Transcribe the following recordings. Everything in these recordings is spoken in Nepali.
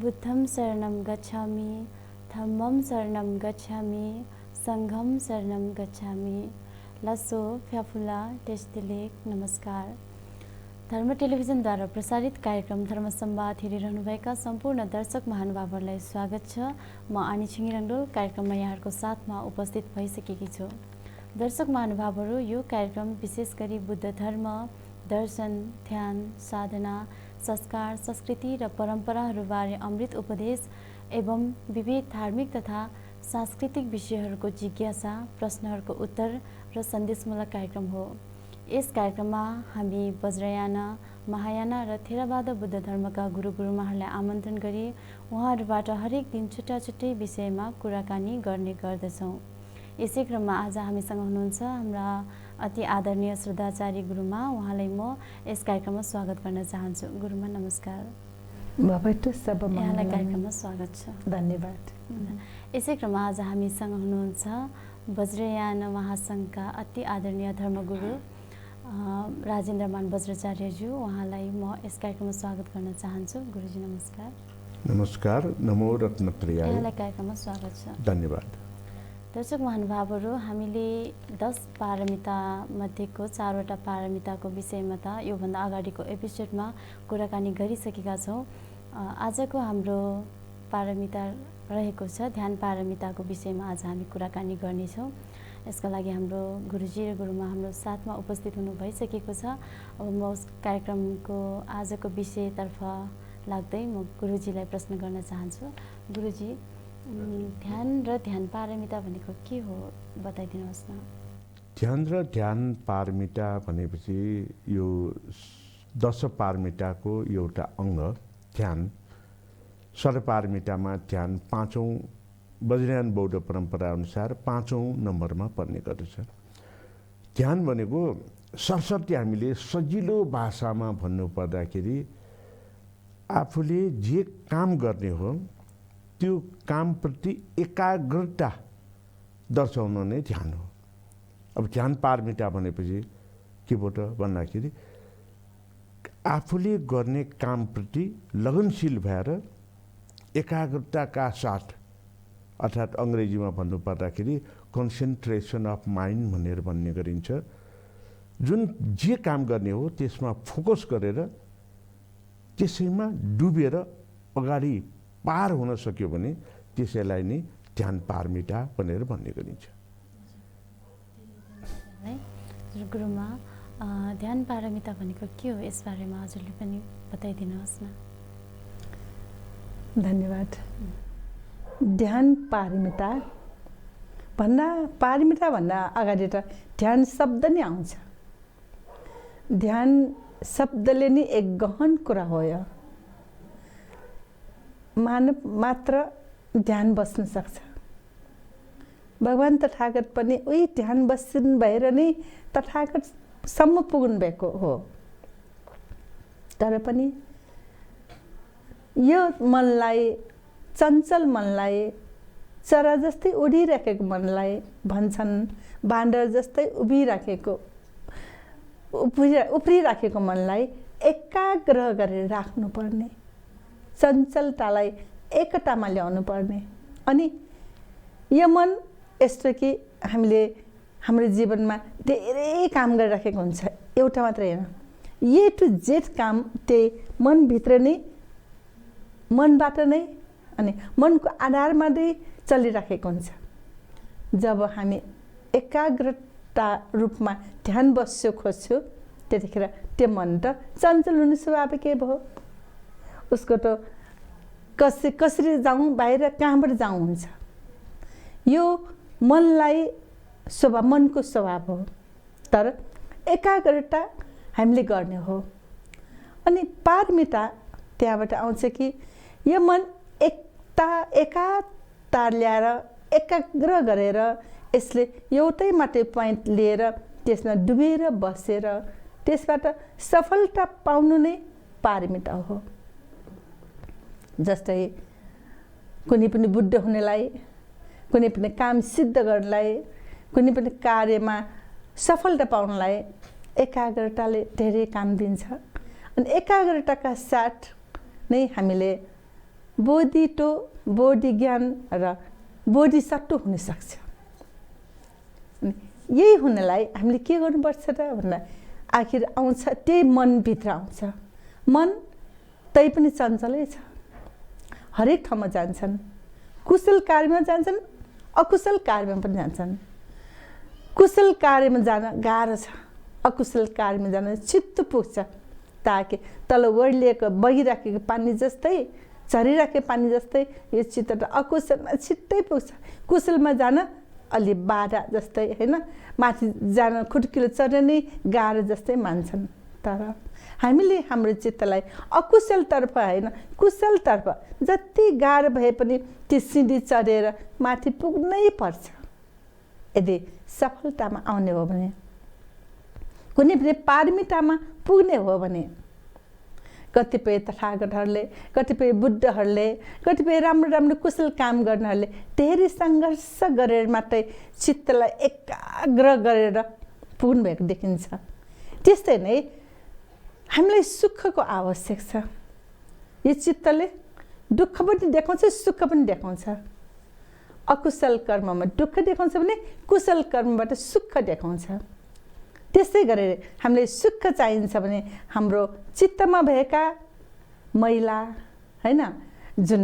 बुद्धं शरणं गच्छामि, धम्मं शरणं गच्छामि, संघम शरणं गच्छामि। लसो फ्याफुला टेस्टिलेक नमस्कार। धर्म टेलिभिजनद्वारा प्रसारित कार्यक्रम धर्म संवाद हेरिरहनुभएका सम्पूर्ण दर्शक महानुभावहरूलाई स्वागत छ। म आनी छिङिरङ्डोल कार्यक्रममा यहाँहरूको साथमा उपस्थित भइसकेकी छु। दर्शक महानुभावहरू, यो कार्यक्रम विशेष गरी बुद्ध धर्म, दर्शन, ध्यान, साधना, संस्कार, संस्कृति र परम्पराहरूबारे अमृत उपदेश एवं विविध धार्मिक तथा सांस्कृतिक विषयहरूको जिज्ञासा, प्रश्नहरूको उत्तर र सन्देशमूलक कार्यक्रम हो। यस कार्यक्रममा हामी वज्रयान, महायान र थेरवाद बुद्ध धर्मका गुरुमाहरूलाई आमन्त्रण गरी उहाँहरूबाट हरेक दिन छुट्टा छुट्टै विषयमा कुराकानी गर्ने गर्दछौँ। यसै क्रममा आज हामीसँग हुनुहुन्छ हाम्रा अति आदरणीय श्रद्धाचार्य गुरुमा। उहाँलाई म यस कार्यक्रममा स्वागत गर्न चाहन्छु। गुरुमा नमस्कार। यहाँलाई कार्यक्रममा स्वागत छ। धन्यवाद। यसै क्रममा आज हामीसँग हुनुहुन्छ वज्रयान महासङ्घका अति आदरणीय धर्मगुरु राजेन्द्रमान वज्राचार्यज्यू। उहाँलाई म यस कार्यक्रममा स्वागत गर्न चाहन्छु। गुरुजी नमस्कार। नमस्कार। नमो रत्नत्रयाय। यहाँलाई कार्यक्रममा स्वागत छ। धन्यवाद। दर्शक महानुभावहरू, हामीले 10 पारमिता मध्येको 4वटा पारमिताको विषयमा त योभन्दा अगाडिको एपिसोडमा कुराकानी गरिसकेका छौँ। आजको हाम्रो पारमिता रहेको छ ध्यान पारमिताको विषयमा आज हामी कुराकानी गर्नेछौँ। यसका लागि हाम्रो गुरुजी र गुरुमा हाम्रो साथमा उपस्थित हुनु भइसकेको छ। अब म उस कार्यक्रमको आजको विषयतर्फ लाग्दै म गुरुजीलाई प्रश्न गर्न चाहन्छु। गुरुजी, ध्यान र ध्यान पारमिता भनेको के हो बताइदिनुहोस् न। ध्यान र ध्यान पारमिता भनेपछि यो 10 पारमिताको एउटा अङ्ग ध्यान। सर्वपारमितामा ध्यान 5औं वज्रयान बौद्ध परम्परा अनुसार 5औं नम्बरमा पर्ने गर्दछ। ध्यान भनेको सरस्वती हामीले सजिलो भाषामा भन्नुपर्दाखेरि आफूले जे काम गर्ने हो त्यो कामप्रति एकाग्रता दर्शाउन नै ध्यान हो। अब ध्यान पारमिता भनेपछि के भयो त भन्दाखेरि आफूले गर्ने कामप्रति लगनशील भएर एकाग्रताका साथ, अर्थात् अङ्ग्रेजीमा भन्नुपर्दाखेरि कन्सन्ट्रेसन अफ माइन्ड भनेर भन्ने गरिन्छ। जुन जे काम गर्ने हो त्यसमा फोकस गरेर त्यसैमा डुबेर अगाडि पार हुन सक्यो भने त्यसैलाई नै ध्यान पारमिता भनेर भन्ने गरिन्छ। गुरुमा, ध्यान पारमिता भनेको के हो यसबारेमा हजुरले पनि बताइदिनुहोस् न। धन्यवाद। ध्यान पारमिता भन्दा अगाडि त ध्यान शब्द नै आउँछ। ध्यान शब्दले नै एक गहन कुरा हो। यो मानव मात्र ध्यान बस्न सक्छ। भगवान् तथागत पनि उही ध्यान बस्नु भएर नै तथागतसम्म पुग्नु भएको हो। तर पनि यो मनलाई, चञ्चल मनलाई, चरा जस्तै उडिराखेको मनलाई भन्छन् बाँदर जस्तै उफ्रिराखेको मनलाई एकाग्र गरेर राख्नुपर्ने, चञ्चलतालाई एकतामा ल्याउनु पर्ने। अनि यो मन यस्तो कि हामीले हाम्रो जीवनमा धेरै काम गरिराखेको हुन्छ। एउटा मात्रै होइन, ए टु जेड काम त्यही मनभित्र नै, मनबाट नै अनि मनको आधारमा नै चलिराखेको हुन्छ। जब हामी एकाग्रता रूपमा ध्यान बस्यो खोज्छौँ त्यतिखेर त्यो मन त चञ्चल हुनु स्वाभाविकै भयो। उसको त कसरी जाउँ, बाहिर कहाँबाट जाउँ हुन्छ। यो मनको स्वभाव हो। तर एकाग्रता हामीले गर्ने हो। अनि पारमिता त्यहाँबाट आउँछ कि यो मन एकाता ल्याएर एकाग्र गरेर यसले एउटै मात्रै पोइन्ट लिएर त्यसमा डुबेर बसेर त्यसबाट सफलता पाउनु नै पारमिता हो। जस्तै कुनै पनि बुद्ध हुनेलाई, कुनै पनि काम सिद्ध गर्नलाई, कुनै पनि कार्यमा सफलता पाउनलाई एकाग्रताले धेरै काम दिन्छ। अनि एकाग्रताका साथ नै हामीले बोधी टो बोधी ज्ञान र बोधिसत्व हुनसक्छ। यही हुनलाई हामीले के गर्नुपर्छ त भन्दा आखिर आउँछ त्यही मनभित्र आउँछ। मन तै पनि चञ्चलै छ, हरेक ठाउँमा जान्छन्, कुशल कार्यमा जान्छन्, अकुशल कार्यमा पनि जान्छन्। कुशल कार्यमा जान गाह्रो छ, अकुशल कार्यमा जान छिट्टो पुग्छ। ताकि तल ओर्लिएको बगिराखेको पानी जस्तै, झरिराखेको पानी जस्तै यो चित्त त अकुशलमा छिट्टै पुग्छ। कुशलमा जान अलि बाधा जस्तै होइन, माथि जान खुट्किलो चढ्न नै गाह्रो जस्तै मान्छन्। तर हामीले हाम्रो चित्तलाई अकुशलतर्फ होइन कुशलतर्फ जति गाह्रो भए पनि त्यो सिँढी चढेर माथि पुग्नै पर्छ। यदि सफलतामा आउने हो भने, कुनै पनि पारमितामा पुग्ने हो भने, कतिपय तथागतहरूले, कतिपय बुद्धहरूले, कतिपय राम्रो राम्रो कुशल काम गर्नेहरूले धेरै सङ्घर्ष गरेर मात्रै चित्तलाई एकाग्र गरेर पुग्नु भएको देखिन्छ। त्यस्तै नै हामीलाई सुखको आवश्यक छ। यो चित्तले दुःख पनि देखाउँछ, सुख पनि देखाउँछ। अकुशल कर्ममा दुःख देखाउँछ भने कुशल कर्मबाट सुख देखाउँछ। त्यसै गरेर हामीलाई सुख चाहिन्छ भने हाम्रो चित्तमा भएका मैला होइन, जुन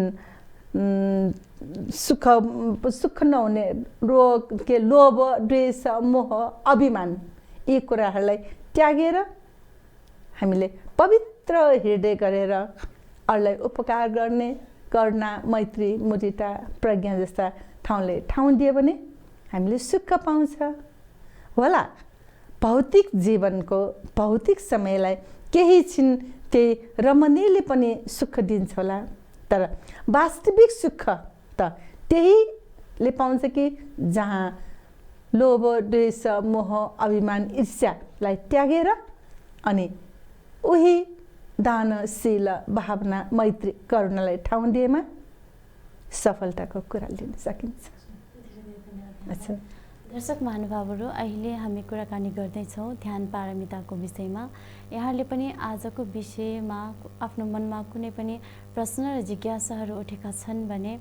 सुख नहुने रोग के लोभ, द्वेष, मोह, अभिमान, यी कुराहरूलाई त्यागेर हामीले पवित्र हृदय गरेर अरूलाई उपकार गर्ने करुणा, मैत्री, मुदिता, प्रज्ञा जस्ता ठाउँले ठाउँ दियो भने हामीले सुख पाउँछ होला। भौतिक जीवनको भौतिक समयलाई केही छिन त्यही रमणीयले पनि सुख दिन्छ होला, तर वास्तविक सुख त त्यहीले पाउँछ कि जहाँ लोभ, द्वेष, मोह, अभिमान, ईर्ष्यालाई त्यागेर अनि उही दानशील, भावना, मैत्री, करुणालाई ठाउँ दिएमा सफलताको कुरा लिन सकिन्छ। अच्छा, दर्शक महानुभावहरू, अहिले हामी कुराकानी गर्दैछौँ ध्यान पारमिताको विषयमा। यहाँहरूले पनि आजको विषयमा आफ्नो मनमा कुनै पनि प्रश्न र जिज्ञासाहरू उठेका छन् भने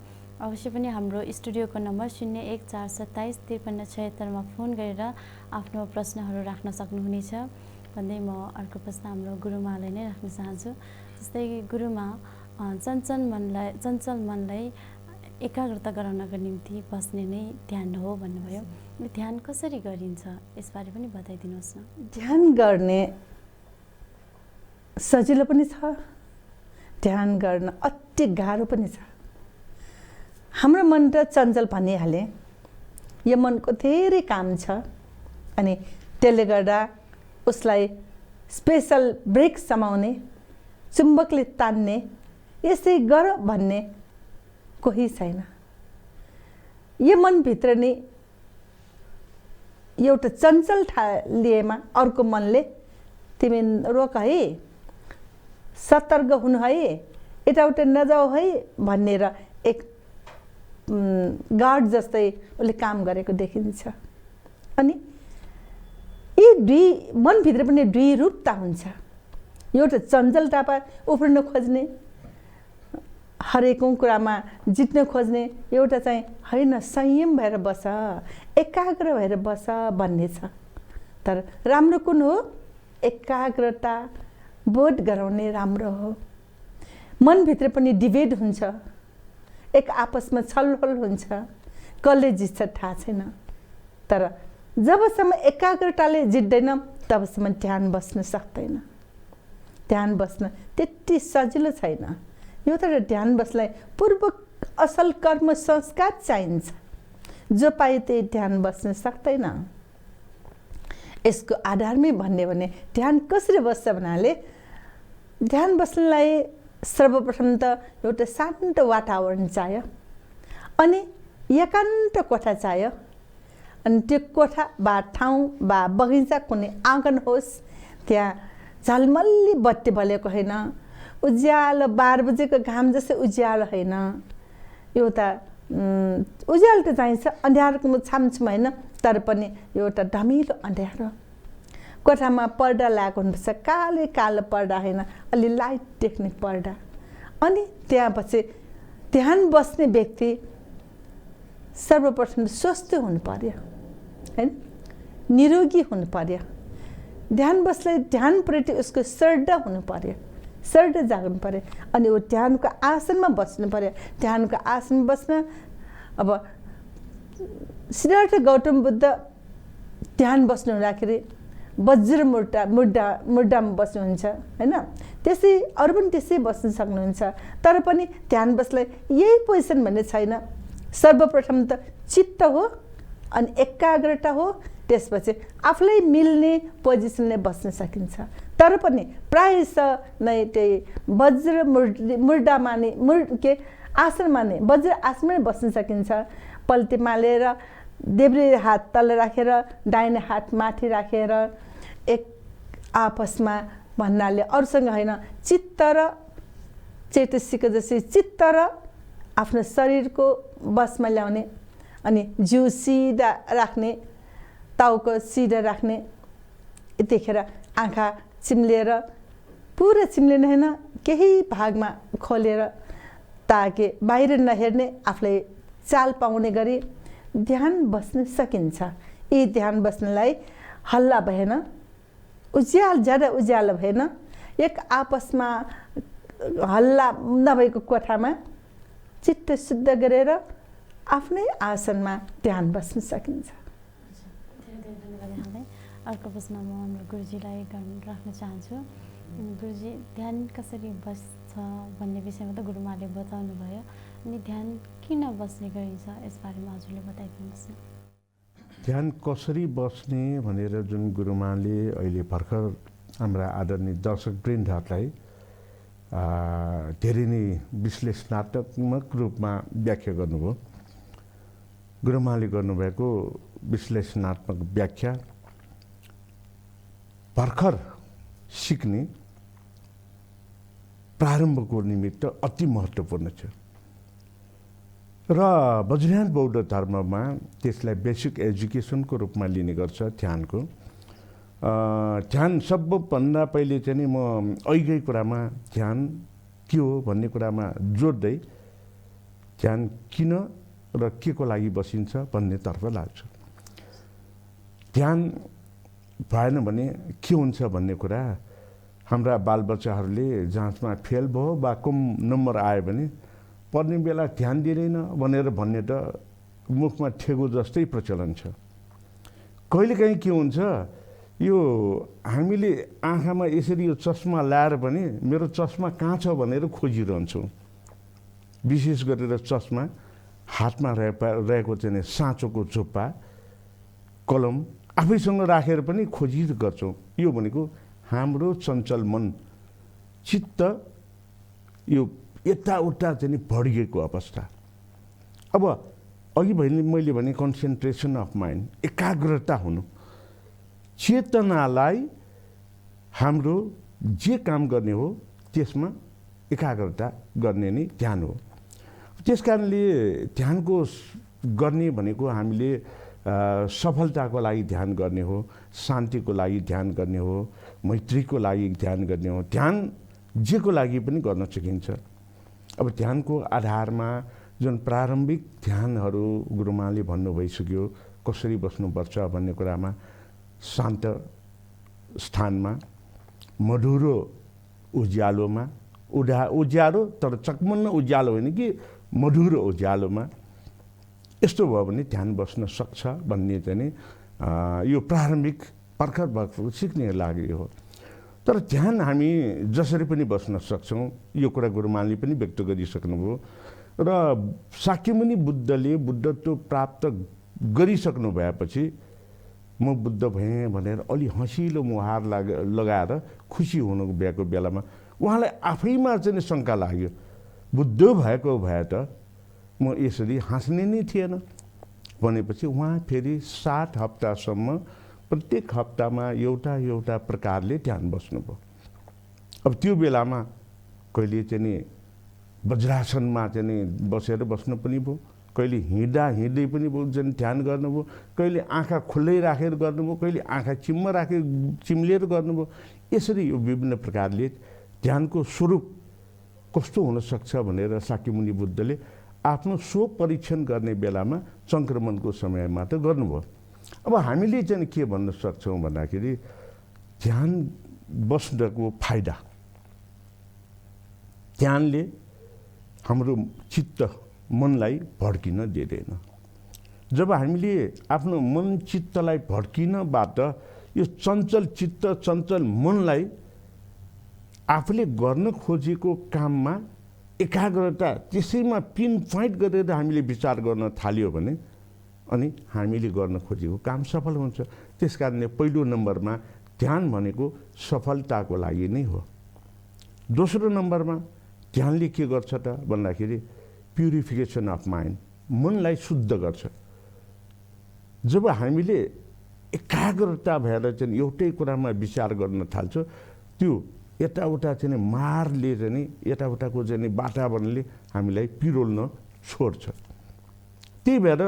अवश्य पनि हाम्रो स्टुडियोको नम्बर 01 427 53 76 मा फोन गरेर आफ्नो प्रश्नहरू राख्न सक्नुहुनेछ भन्दै म अर्को प्रश्न हाम्रो गुरुमालाई नै राख्न चाहन्छु। जस्तै गुरुमा, चञ्चल मनलाई एकाग्रता गराउनको निम्ति बस्ने नै ध्यान हो भन्नुभयो। ध्यान कसरी गरिन्छ यसबारे पनि बताइदिनुहोस् न। ध्यान गर्ने सजिलो पनि छ, ध्यान गर्न अति गाह्रो पनि छ। हाम्रो मन त चञ्चल भनिहाले, यो मनको धेरै काम छ अनि त्यसले गर्दा उसलाई स्पेसल ब्रेक समाउने, चुम्बकले तान्ने, यसै गर भन्ने कोही छैन। यो मनभित्र नै एउटा चञ्चल लिएमा अर्को मनले तिमी रोक है, सतर्क हुनु है, यताउता नजाऊ है भनेर एक गार्ड जस्तै उसले काम गरेको देखिन्छ। अनि यी दुई मनभित्र पनि दुई रूपता हुन्छ। एउटा चञ्चलता उफ्रिन खोज्ने, हरेकौँ कुरामा जित्न खोज्ने, एउटा चाहिँ होइन संयम भएर बस, एकाग्र भएर बस भन्ने छ। तर राम्रो कुन हो? एकाग्रता बोध गराउने राम्रो हो। मनभित्र पनि डिबेट हुन्छ, एक आपसमा छलफल हुन्छ, कसले जित्छ थाहा छैन। तर जबसम्म एकाग्रताले जित्दैन तबसम्म ध्यान बस्न सक्दैन। ध्यान बस्न त्यति सजिलो छैन। यो तर ध्यान बस्नलाई पूर्व असल कर्म संस्कार चाहिन्छ। जो पाए त्यही ध्यान बस्न सक्दैन। यसको आधारमै भन्ने भने ध्यान कसरी बस्छ भन्नाले ध्यान बस्नलाई सर्वप्रथम त एउटा शान्त वातावरण चाहियो अनि एकान्त कोठा चाहियो। अनि त्यो कोठा वा ठाउँ वा बगैँचा कुनै आँगन होस्, त्यहाँ झलमल्ली बत्ती बलेको होइन, उज्यालो 12 बजेको घाम जस्तै उज्यालो होइन, एउटा उज्यालो त चाहिन्छ, अँध्यारोको छामछुम होइन, तर पनि एउटा धमिलो अँध्यारो। कोठामा पर्दा लगाएको हुनुपर्छ, कालो पर्दा होइन, अलि लाइट देख्ने पर्दा। अनि त्यहाँपछि ध्यान बस्ने व्यक्ति सर्वप्रथम स्वस्थ हुनु पर्यो हैन, निरोगी हुनु पर्यो। ध्यान बस्ने ध्यानप्रति उसको श्रद्धा हुनु पर्यो, श्रद्धा जाग्नु पर्यो। अनि ऊ ध्यानको आसनमा बस्नु पर्यो। ध्यानको आसनमा बस्न अब सिद्धार्थ गौतम बुद्ध ध्यान बस्नु हुँदाखेरि वज्र मुद्रामा बस्नुहुन्छ हैन। त्यसै अरू पनि त्यसै बस्न सक्नुहुन्छ। तर पनि ध्यान बस्लाई यही पोजिसन भन्ने छैन। सर्वप्रथम त चित्त हो अनि एकाग्रता हो, त्यसपछि आफूलाई मिल्ने पोजिसनले बस्न सकिन्छ। तर पनि प्रायः नै त्यही वज्र मुद्रामा नै आसनमा नै वज्र आसनमै बस्न सकिन्छ। पल्टी मालेर देब्रे हात तल राखेर दाहिने हात माथि राखेर एक आपसमा भन्नाले अरूसँग होइन, चित्त र चेतसिक जस्तै चित्त र आफ्नो शरीरको बसमा ल्याउने। अनि जिउ सिधा राख्ने, टाउको सिधा राख्ने। यतिखेर आँखा चिम्लेर, पुरा चिम्लिने होइन, केही भागमा खोलेर ताकि बाहिर नहेर्ने, आफूलाई चाल पाउने गरी ध्यान बस्न सकिन्छ। यी ध्यान बस्नलाई हल्ला भएन, ज्यादा उज्यालो भएन, एक आपसमा हल्ला नभएको कोठामा चित्त शुद्ध गरेर आफ्नै आसनमा ध्यान बस्न सकिन्छ। धेरै धेरै धन्यवाद यहाँलाई। अर्को प्रश्न म हाम्रो गुरुजीलाई राख्न चाहन्छु। गुरुजी, ध्यान कसरी बस्छ भन्ने विषयमा त गुरुमाले बताउनु भयो, अनि ध्यान किन बस्ने गरिन्छ यसबारेमा हजुरले बताइदिनुहोस् न। ध्यान कसरी बस्ने भनेर जुन गुरुमाले अहिले भर्खर हाम्रा आदरणीय दर्शकवृन्दहरूलाई धेरै नै विश्लेषणात्मक रूपमा व्याख्या गर्नुभयो। गुरुमाले गर्नुभएको विश्लेषणात्मक व्याख्या भर्खर सिक्ने प्रारम्भको निमित्त अति महत्त्वपूर्ण छ र वज्रयान बौद्ध धर्ममा त्यसलाई बेसिक एजुकेसनको रूपमा लिने गर्छ ध्यानको। ध्यान सबभन्दा पहिले चाहिँ नि म अहिलेकै कुरामा ध्यान के हो भन्ने कुरामा जोड्दै ध्यान किन र के को लागि बसिन्छ भन्नेतर्फ लाग्छ। ध्यान भएन भने के हुन्छ भन्ने कुरा हाम्रा बालबच्चाहरूले जाँचमा फेल भयो वा कम नम्बर आयो भने पढ्ने बेला ध्यान दिँदैन भनेर भन्ने त मुखमा ठेगो जस्तै प्रचलन छ। कहिलेकाहीँ के हुन्छ, यो हामीले आँखामा यसरी यो चस्मा लाएर पनि मेरो चस्मा कहाँ छ भनेर खोजिरहन्छौँ। विशेष गरेर चस्मा हातमा रहेको चाहिँ साँचोको झुप्पा कलम आफैसँग राखेर पनि खोजी गर्छौँ। यो भनेको हाम्रो चञ्चल मन चित्त यो यताउता चाहिँ भड्किएको अवस्था। अब अघि मैले भने कन्सन्ट्रेसन अफ माइन्ड, एकाग्रता हुनु, चेतनालाई हाम्रो जे काम गर्ने हो त्यसमा एकाग्रता गर्ने नै ध्यान हो। त्यस कारणले ध्यानको गर्ने भनेको हामीले सफलताको लागि ध्यान गर्ने हो, शान्तिको लागि ध्यान गर्ने हो, मैत्रीको लागि ध्यान गर्ने हो। ध्यान जेको लागि पनि गर्न सकिन्छ। अब ध्यानको आधारमा जुन प्रारम्भिक ध्यानहरू गुरुमाले भन्नु भइसक्यो, कसरी बस्नुपर्छ भन्ने कुरामा शान्त स्थानमा, मधुरो उज्यालोमा, उज्यालो तर चकमन्न उज्यालो होइन कि मधुरो उज्यालोमा, यस्तो भयो भने ध्यान बस्न सक्छ भन्ने चाहिँ नि यो प्रारम्भिक भर्खर सिक्ने लागि हो। तर ध्यान हामी जसरी पनि बस्न सक्छौँ यो कुरा गुरुमानले पनि व्यक्त गरिसक्नुभयो र शाक्यमुनि बुद्धले बुद्धत्व प्राप्त गरिसक्नु भएपछि म बुद्ध भएँ भनेर अलि हँसिलो मुहार लगाएर खुसी हुनु भएको बेलामा उहाँलाई आफैमा चाहिँ शङ्का लाग्यो, बुद्ध भएको भए त म यसरी हाँस्ने नै थिएन भनेपछि उहाँ फेरि 7 हप्तासम्म प्रत्येक हप्तामा एउटा प्रकारले ध्यान बस्नुभयो। अब त्यो बेलामा कहिले चाहिँ नि वज्रासनमा चाहिँ नि बसेर बस्नु पनि भयो, कहिले हिँड्दै पनि चाहिँ ध्यान गर्नुभयो, कहिले आँखा खुल्लै राखेर गर्नुभयो, कहिले आँखा चिम्लेर गर्नुभयो। यसरी यो विभिन्न प्रकारले ध्यानको स्वरूप कस्तो हुनसक्छ भनेर शाक्यमुनि बुद्धले आफ्नो स्व परीक्षण गर्ने बेलामा सङ्क्रमणको समयमा त गर्नुभयो। अब हामीले चाहिँ के भन्न सक्छौँ भन्दाखेरि ध्यान बस्नको फाइदा, ध्यानले हाम्रो चित्त मनलाई भड्किन दिँदैन। जब हामीले आफ्नो मन चित्तलाई भड्किनबाट यो चञ्चल चित्त चञ्चल मनलाई आफूले गर्न खोजेको काममा एकाग्रता त्यसैमा पिन पोइन्ट गरेर हामीले विचार गर्न थाल्यो भने अनि हामीले गर्न खोजेको काम सफल हुन्छ। त्यसकारणले पहिलो नम्बरमा ध्यान भनेको सफलताको लागि नै हो। दोस्रो नम्बरमा ध्यानले के गर्छ त भन्दाखेरि प्युरिफिकेसन अफ माइन्ड, मनलाई शुद्ध गर्छ। जब हामीले एकाग्रता भएर चाहिँ एउटै कुरामा विचार गर्न थाल्छ, त्यो यताउता चाहिँ मारले चाहिँ यताउताको चाहिँ वातावरणले हामीलाई पिरोल्न छोड्छ। त्यही भएर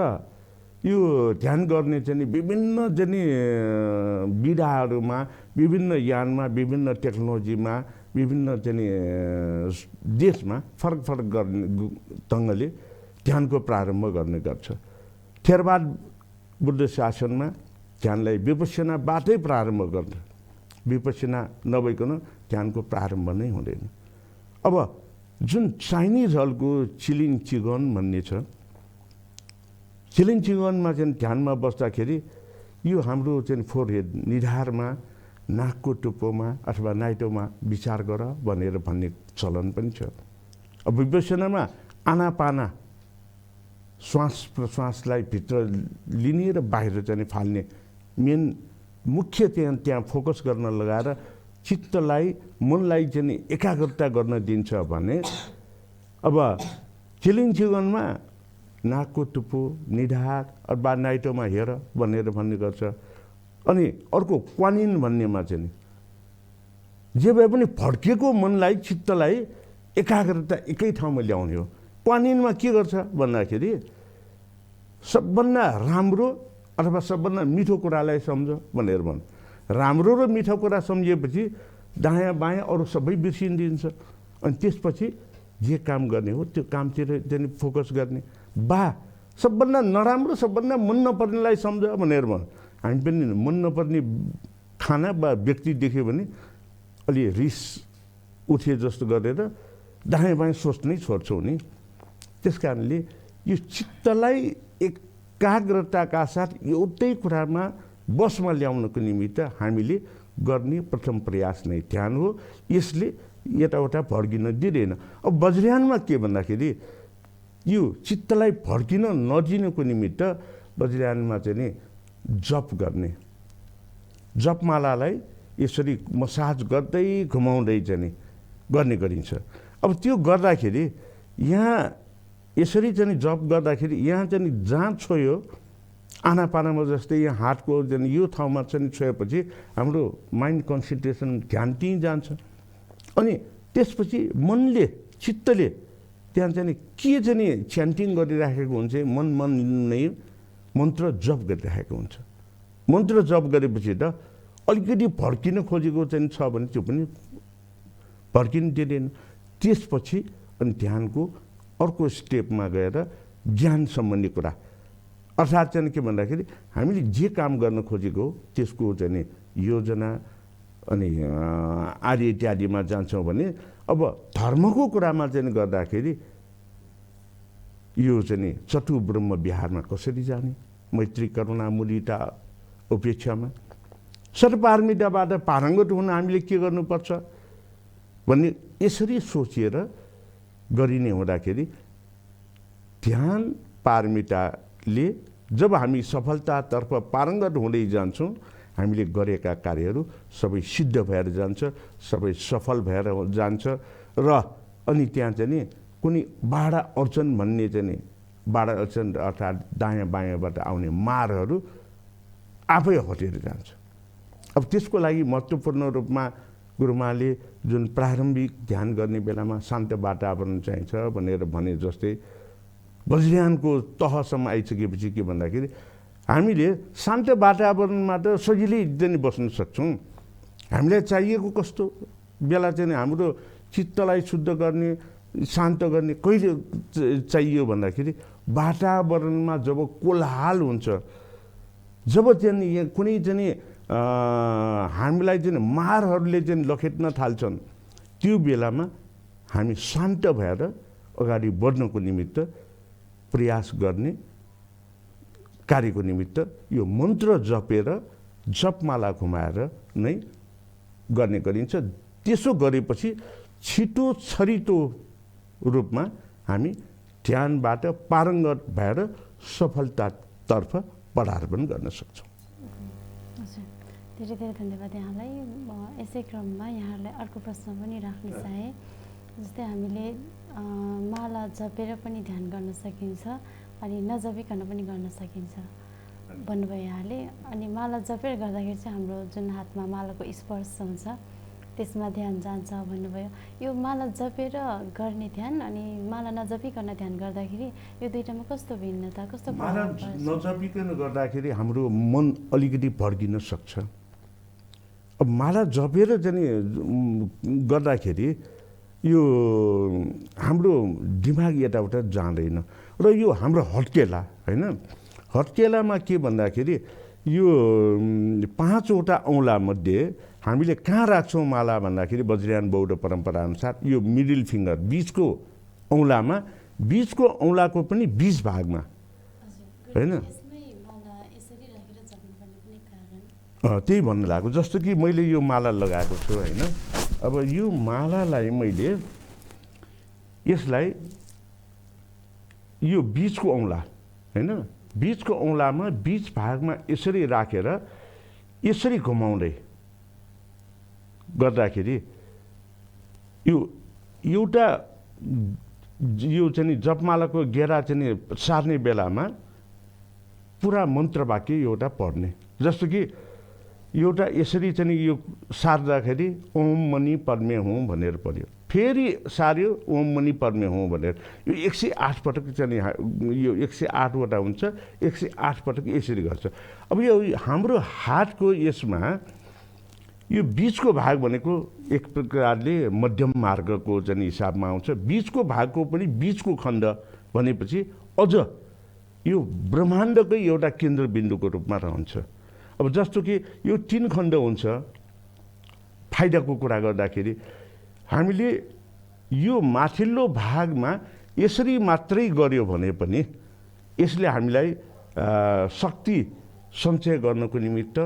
यो ध्यान गर्ने चाहिँ विभिन्न चाहिँ विधाहरूमा, विभिन्न यानमा, विभिन्न टेक्नोलोजीमा, विभिन्न चाहिँ देशमा फरक फरक गर्ने ढङ्गले ध्यानको प्रारम्भ गर्ने गर्छ। थेरवाद बुद्ध शासनमा ध्यानलाई विपश्यनाबाटै प्रारम्भ गर्छ। विपश्यना नभइकन ध्यानको प्रारम्भ नै हुँदैन। अब जुन चाइनिजहरूको चिलिङ चिगन भन्ने छ, चिलिङ चिगनमा चाहिँ ध्यानमा बस्दाखेरि यो हाम्रो चाहिँ फोरहेड निधारमा, नाकको टुप्पोमा अथवा नाइटोमा विचार गर भनेर भन्ने चलन पनि छ। अब विपश्यनामा आनापाना श्वास प्रश्वासलाई भित्र लिने र बाहिर चाहिँ फाल्ने मेन मुख्य त्यहाँ फोकस गर्न लगाएर चित्तलाई मनलाई चाहिँ एकाग्रता गर्न दिन्छ भने अब चिलिङ चिगनमा नाकको टुप्पो निधार अथवा नाइटोमा हेर भनेर भन्ने गर्छ। अनि अर्को क्वानिन भन्नेमा चाहिँ जे भए पनि भड्किएको मनलाई चित्तलाई एकाग्रता एकै ठाउँमा ल्याउने हो। क्वानिनमा के गर्छ भन्दाखेरि सबभन्दा राम्रो अथवा सबभन्दा मिठो कुरालाई सम्झ भनेर भन्छ। राम्रो र मिठो कुरा सम्झिएपछि दायाँ बायाँ अरू सबै बिर्सिदिन्छ। अनि त्यसपछि जे काम गर्ने हो त्यो कामतिर चाहिँ फोकस गर्ने। बा सबभन्दा नराम्रो सबभन्दा मन नपर्नेलाई सम्झ भनेर भन्छ। हामी पनि मन नपर्ने खाना वा व्यक्ति देख्यो भने अलि रिस उठे जस्तो गरेर दायाँ बायाँ सोच्नै छोड्छौँ नि। त्यस कारणले यो चित्तलाई एकाग्रताका साथ एउटै कुरामा बसमा ल्याउनको निमित्त हामीले गर्ने प्रथम प्रयास नै ध्यान हो। यसले यताउता भड्किन दिँदैन। अब वज्रयानमा के भन्दाखेरि यो चित्तलाई भड्किन नदिनको निमित्त वज्रयानमा चाहिँ नि जप गर्ने, जपमालालाई यसरी मसाज गर्दै घुमाउँदै चाहिँ नि गर्ने गरिन्छ। अब त्यो गर्दाखेरि यहाँ यसरी चाहिँ जप गर्दाखेरि यहाँ चाहिँ जहाँ छोयो आनापानामा जस्तै यहाँ हातको चाहिँ यो ठाउँमा चाहिँ छोएपछि हाम्रो माइन्ड कन्सन्ट्रेसन ध्यान त्यहीँ जान्छ। अनि त्यसपछि मनले चित्तले त्यहाँ चाहिँ के चाहिँ च्यान्टिङ गरिराखेको हुन्छ, मन नै मन्त्र जप गरिराखेको हुन्छ। मन्त्र जप गरेपछि त अलिकति भड्किन खोजेको चाहिँ छ भने त्यो पनि भड्किन दिँदैन। त्यसपछि अनि ध्यानको अर्को स्टेपमा गएर ज्ञान सम्बन्धी कुरा, अर्थात् चाहिँ के भन्दाखेरि हामीले जे काम गर्न खोजेको त्यसको चाहिँ योजना अनि आदि इत्यादिमा जान्छौँ भने अब धर्मको कुरामा चाहिँ गर्दाखेरि यो चाहिँ चतु ब्रह्म विहारमा कसरी जाने, मैत्री करुणा मुदिता उपेक्षामा सर्वपारमिताबाट पारङ्गत हुन हामीले के गर्नुपर्छ भन्ने यसरी सोचेर गरिने हुँदाखेरि ध्यान पारमिताले जब हामी सफलतातर्फ पारङ्गत हुँदै जान्छौँ हामीले गरेका कार्यहरू सबै सिद्ध भएर जान्छ, सबै सफल भएर जान्छ। र अनि त्यहाँ चाहिँ नि कुनै बाडा अडचन भन्ने चाहिँ नि बाडा अडचन अर्थात् दायाँ बायाँबाट आउने मारहरू आफै हटेर जान्छ। अब त्यसको लागि महत्त्वपूर्ण रूपमा गुरुमाले जुन प्रारम्भिक ध्यान गर्ने बेलामा शान्त वातावरण चाहिन्छ भनेर भने जस्तै वज्रयानको तहसम्म आइसकेपछि के भन्दाखेरि हामीले शान्त वातावरणमा त सजिलै चाहिँ बस्न सक्छौँ। हामीलाई चाहिएको कस्तो बेला चाहिँ हाम्रो चित्तलाई शुद्ध गर्ने, शान्त गर्ने कहिले चाहियो भन्दाखेरि वातावरणमा जब कोलाहल हुन्छ, जब चाहिँ यहाँ कुनै चाहिँ हामीलाई चाहिँ मारहरूले चाहिँ लखेट्न थाल्छन्, त्यो बेलामा हामी शान्त भएर अगाडि बढ्नको निमित्त प्रयास गर्ने कार्यको निमित्त यो मन्त्र जपेर जपमाला घुमाएर नै गर्ने गरिन्छ। त्यसो गरेपछि छिटो छरितो रूपमा हामी ध्यानबाट पारङ्गत भएर सफलतातर्फ पदार्पण गर्न सक्छौँ। हजुर, धेरै धेरै धन्यवाद यहाँलाई। यसै क्रममा यहाँहरूलाई अर्को प्रश्न पनि राख्न चाहे। जस्तै हामीले माला जपेर पनि ध्यान गर्न सकिन्छ अनि नजपिकन पनि गर्न सकिन्छ भन्नुभयो यहाँले। अनि माला जपेर गर्दाखेरि चाहिँ हाम्रो जुन हातमा मालाको स्पर्श हुन्छ त्यसमा ध्यान जान्छ भन्नुभयो। यो माला जपेर गर्ने ध्यान अनि माला नजपिकन ध्यान गर्दाखेरि यो दुईटामा कस्तो भिन्नता, कस्तो माला नजपिकन गर्दाखेरि हाम्रो मन अलिकति भड्किन सक्छ। अब माला जपेर चाहिँ गर्दाखेरि यो हाम्रो दिमाग यताउता जाँदैन र यो हाम्रो हत्केला होइन। हत्केलामा के भन्दाखेरि यो 5वटा औँलामध्ये हामीले कहाँ राख्छौँ माला भन्दाखेरि वज्रयान बौद्ध परम्परा अनुसार यो मिडल फिङ्गर बिचको औँलामा, बिचको औँलाको पनि बिच भागमा होइन। त्यही भन्नु लाग्यो। जस्तो कि मैले यो माला लगाएको छु होइन। अब यो मालालाई मैले यसलाई यो बिचको औँला होइन, बिचको औँलामा बिच भागमा यसरी राखेर यसरी घुमाउँदै गर्दाखेरि यो एउटा यो चाहिँ जपमालाको घेरा चाहिँ सार्ने बेलामा पुरा मन्त्र वाक्य एउटा पढ्ने। जस्तो कि एउटा यसरी चाहिँ यो सार्दाखेरि ओम मणि पद्मे हुँ भनेर पढ्यो, फेरि सार्यो ओम मणि पद्मे हुँ भनेर। यो 108 पटक चाहिँ यो 108वटा हुन्छ, 108 पटक यसरी गर्छ। अब यो हाम्रो हातको यसमा यो बिचको भाग भनेको एक प्रकारले मध्यम मार्गको चाहिँ हिसाबमा आउँछ। बिचको भागको पनि बिचको खण्ड भनेपछि अझ यो ब्रह्माण्डकै एउटा केन्द्रबिन्दुको रूपमा रहन्छ। अब जस्तो कि यो 3 खण्ड हुन्छ। फाइदाको कुरा गर्दाखेरि हामीले यो माथिल्लो भागमा यसरी मात्रै गर्यो भने पनि यसले हामीलाई शक्ति सञ्चय गर्नको निमित्त,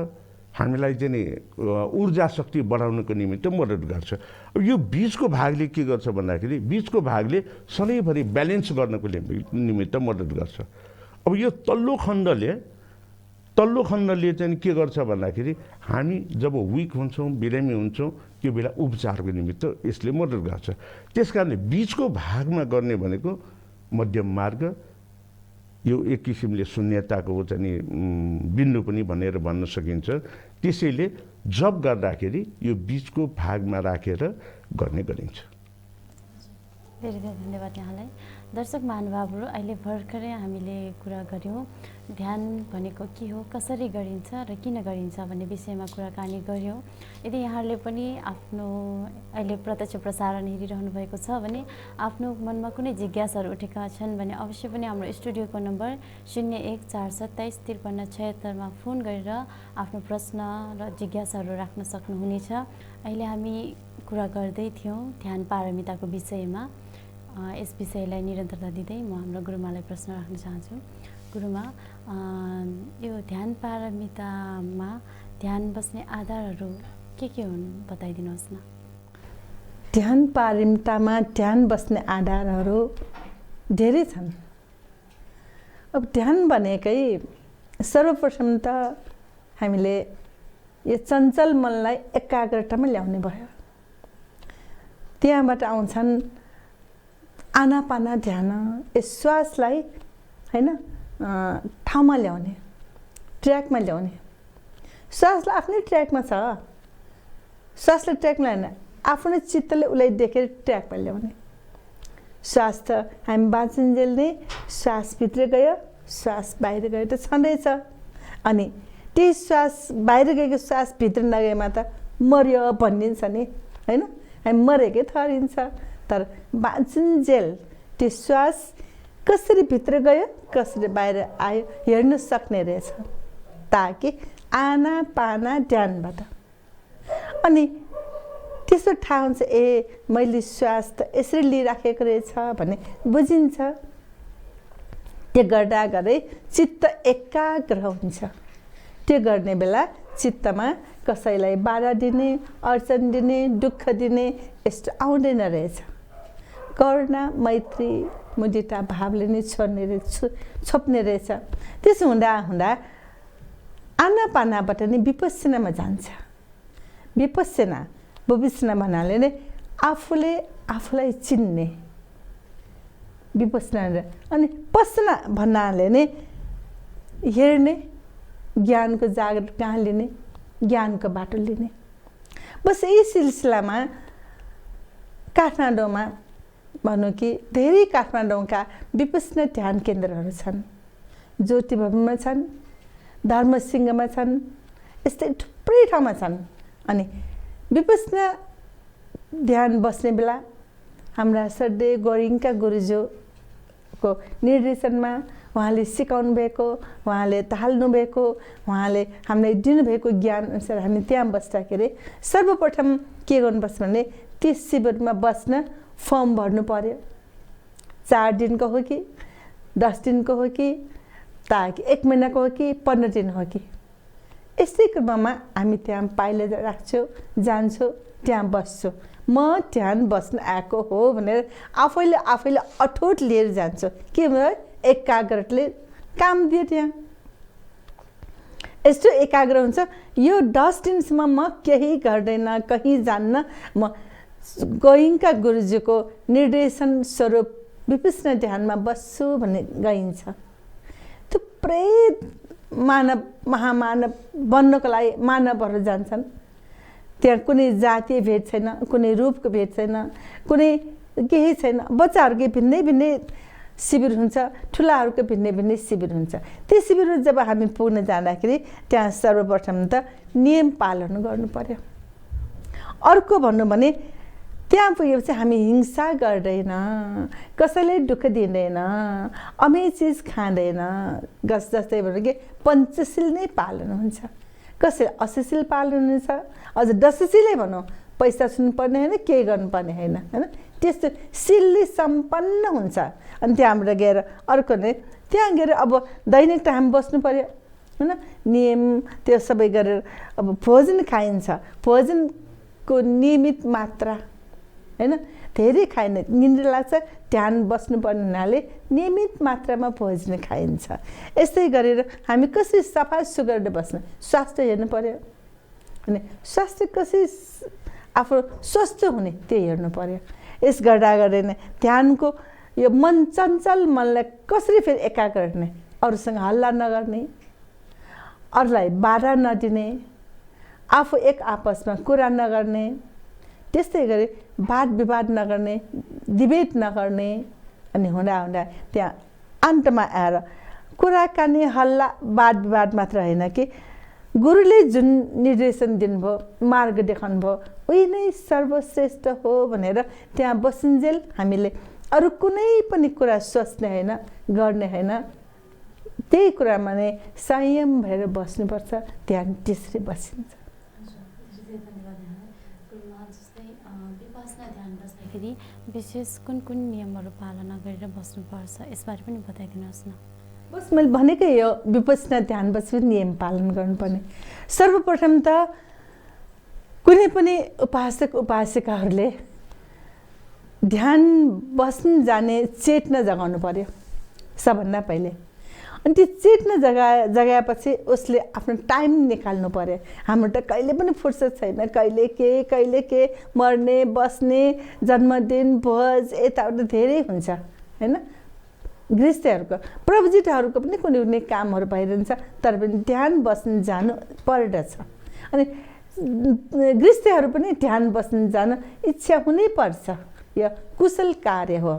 हामीलाई चाहिँ ऊर्जा शक्ति बढाउनको निमित्त मद्दत गर्छ। अब यो बिचको भागले के गर्छ भन्दाखेरि बिचको भागले सधैँभरि ब्यालेन्स गर्नको निमित्त मद्दत गर्छ। अब यो तल्लो खण्डले चाहिँ के गर्छ भन्दाखेरि हामी जब विक हुन्छौँ, बिरामी हुन्छौँ, त्यो बेला उपचारको निमित्त यसले मद्दत गर्छ। त्यस कारणले बिचको भागमा गर्ने भनेको मध्यम मार्ग, यो एक किसिमले शून्यताको चाहिँ बिन्दु पनि भनेर भन्न सकिन्छ। त्यसैले जप गर्दाखेरि यो बिचको भागमा राखेर गर्ने गरिन्छ। धेरै धेरै धन्यवाद यहाँलाई। दर्शक महानुभावहरू, अहिले भर्खरै हामीले कुरा गऱ्यौँ ध्यान भनेको के हो, कसरी गरिन्छ र किन गरिन्छ भन्ने विषयमा कुराकानी गऱ्यौँ। यदि यहाँहरूले पनि आफ्नो अहिले प्रत्यक्ष प्रसारण हेरिरहनु भएको छ भने आफ्नो मनमा कुनै जिज्ञासाहरू उठेका छन् भने अवश्य पनि हाम्रो स्टुडियोको नम्बर 0147275376 फोन गरेर आफ्नो प्रश्न र जिज्ञासाहरू राख्न सक्नुहुनेछ। अहिले हामी कुरा गर्दै थियौँ ध्यान पारमिताको विषयमा। यस विषयलाई निरन्तरता दिँदै म हाम्रो गुरुमालाई प्रश्न राख्न चाहन्छु। गुरुमा, यो ध्यान पारमितामा ध्यान बस्ने आधारहरू के हुन् बताइदिनुहोस् न। ध्यान पारमितामा ध्यान बस्ने आधारहरू धेरै छन्। अब ध्यान भनेकै सर्वप्रथम त हामीले यो चञ्चल मनलाई एकाग्रतामा ल्याउने भयो। त्यहाँबाट आउँछन् आनापाना ध्यान, यस श्वासलाई होइन ठाउँमा ल्याउने, ट्र्याकमा ल्याउने। श्वासलाई आफ्नै ट्र्याकमा छ, श्वासलाई ट्र्याकमा ल्याउने, आफ्नो चित्तले उसलाई देखेर ट्र्याकमा ल्याउने। श्वास त हामी बाँचिन्जेल नै श्वास भित्र गयो, श्वास बाहिर गयो त छँदैछ। अनि त्यही श्वास बाहिर गएको श्वास भित्र नगएमा त मर्यो भनिन्छ नि होइन, हामी मरेकै ठहरिन्छ। तर बाँचुन्जेल त्यो श्वास कसरी भित्र गयो कसरी बाहिर आयो हेर्न सक्ने रहेछ, ताकि आना पाना ध्यानबाट। अनि त्यसो थाहा हुन्छ, ए मैले श्वास त यसरी लिइराखेको रहेछ भन्ने बुझिन्छ। त्यो गर्दा गर्दै चित्त एकाग्र हुन्छ। त्यो गर्ने बेला चित्तमा कसैलाई बाधा दिने, अडचन दिने, दुःख दिने यस्तो आउँदैन रहेछ। करुणा, मैत्री, मुदिता भावले नै छोप्ने रहेछ। त्यसो हुँदा हुँदा आनापानाबाट नै विपस्सनामा जान्छ। विपस्सना भन्नाले नै आफूले आफूलाई चिन्ने विपस्सना। अनि पस्सना भन्नाले नै हेर्ने, ज्ञानको जागृत कहाँ लिने, ज्ञानको बाटो लिने। बस यही सिलसिलामा काठमाडौँमा भनौँ कि धेरै काठमाडौँका विपस्सना ध्यान केन्द्रहरू छन्। ज्योति भवनमा छन्, धर्मसिंहमा छन्, यस्तै थुप्रै ठाउँमा छन्। अनि विपस्सना ध्यान बस्ने बेला हाम्रा श्रद्धेय गोरिङका गुरुज्यूको निर्देशनमा उहाँले सिकाउनु भएको, उहाँले थाल्नु भएको, उहाँले हामीलाई दिनुभएको ज्ञान अनुसार हामी त्यहाँ बस्दाखेरि सर्वप्रथम के गर्नुपर्छ भने त्यो शिविरमा बस्न फर्म भर्नु पर्यो। 4 दिनको हो कि 10 दिनको हो कि ताकि 1 महिनाको हो कि 15 दिन हो कि, यस्तै क्रममा हामी त्यहाँ पाइला राख्छौँ, जान्छौँ, त्यहाँ बस्छौँ। म ध्यान बस्न आएको हो भनेर आफैले अठोट लिएर जान्छु। के भयो, एकाग्रताले काम दियो। त्यहाँ यस्तो एकाग्र हुन्छ, यो 10 दिनसम्म म केही गर्दैन, कहीँ जान्न, म गोइङका गुरुजीको निर्देशन स्वरूप विपस्सना ध्यानमा बस्छु भन्ने गइन्छ। थुप्रै महामानव बन्नको लागि मानवहरू जान्छन्। त्यहाँ कुनै जातीय भेद छैन, कुनै रूपको भेद छैन, कुनै केही छैन। बच्चाहरूको भिन्नै भिन्नै शिविर हुन्छ, ठुलाहरूको भिन्नै भिन्नै शिविर हुन्छ। त्यो शिविर जब हामी पुग्न जाँदाखेरि त्यहाँ सर्वप्रथम त नियम पालन गर्नु पर्यो। अर्को भन्नु भने त्यहाँ पुगेपछि हामी हिंसा गर्दैन, कसैलाई दुःख दिँदैन, अमेज चिज खाँदैन। जस्तै भनौँ कि पञ्चशील नै पालन हुन्छ। कसै 80शील पालन हुन्छ, अझ 10शीलै भनौँ, पैसा सुन्नुपर्ने होइन, केही गर्नुपर्ने होइन, होइन। त्यस्तो शीलले सम्पन्न हुन्छ। अनि त्यहाँबाट गएर अर्को नै त्यहाँ गएर अब दैनिक टाइम बस्नु पर्यो, होइन। नियम त्यो सबै गरेर अब भोजन खाइन्छ, भोजनको नियमित मात्रा, होइन। धेरै खाइन, निन्द्रा लाग्छ, ध्यान बस्नुपर्ने हुनाले नियमित मात्रामा भोजन खाइन्छ। यस्तै गरेर हामी कसरी सफा सुग्घर बस्न, स्वास्थ्य हेर्नु पर्यो। अनि स्वास्थ्य कसरी आफू स्वस्थ हुने त्यो हेर्नु पर्यो। यस गर्दा गर्दै नै ध्यानको यो मन चञ्चल मनलाई कसरी फेरि एकाग्र गर्ने, अरूसँग हल्ला नगर्ने, अरूलाई बाधा नदिने, आफू एक आपसमा कुरा नगर्ने, त्यस्तै गरी वाद विवाद नगर्ने, डिबेट नगर्ने। अनि हुँदा हुँदा त्यहाँ अन्तमा आएर कुराकानी, हल्ला, वाद विवाद मात्र होइन कि गुरुले जुन निर्देशन दिनुभयो, मार्ग देखाउनु भयो, उही नै सर्वश्रेष्ठ हो भनेर त्यहाँ बसिन्जेल हामीले अरू कुनै पनि कुरा सोच्ने होइन, गर्ने होइन। त्यही कुरामा नै संयम भएर बस्नुपर्छ। ध्यान त्यसरी बसिन्छ। विपस्सना ध्यान बस्दाखेरि विशेष कुन कुन नियमहरू पालना गरेर बस्नुपर्छ, यसबारे पनि बताइदिनुहोस् न। बस मैले भनेकै यो विपस्सना ध्यान बसेपछि नियम पालन गर्नुपर्ने। सर्वप्रथम त कुनै पनि उपासक उपासिकाहरूले ध्यान बस्न जाने चेतना जगाउनु पर्यो सबभन्दा पहिले। अनि त्यो चेतना जगाएपछि उसले आफ्नो टाइम निकाल्नु पर्यो। हाम्रो त कहिले पनि फुर्सद छैन, कहिले के मर्ने बस्ने, जन्मदिन भोज यताउता धेरै हुन्छ, होइन। गृहस्थहरूको प्रवजितहरूको पनि कुनै कुनै कामहरू भइरहन्छ, तर पनि ध्यान बस्न जानु पर्दछ। अनि गृहस्थहरू पनि ध्यान बस्न जानु इच्छा हुनै पर्छ। यो कुशल कार्य हो।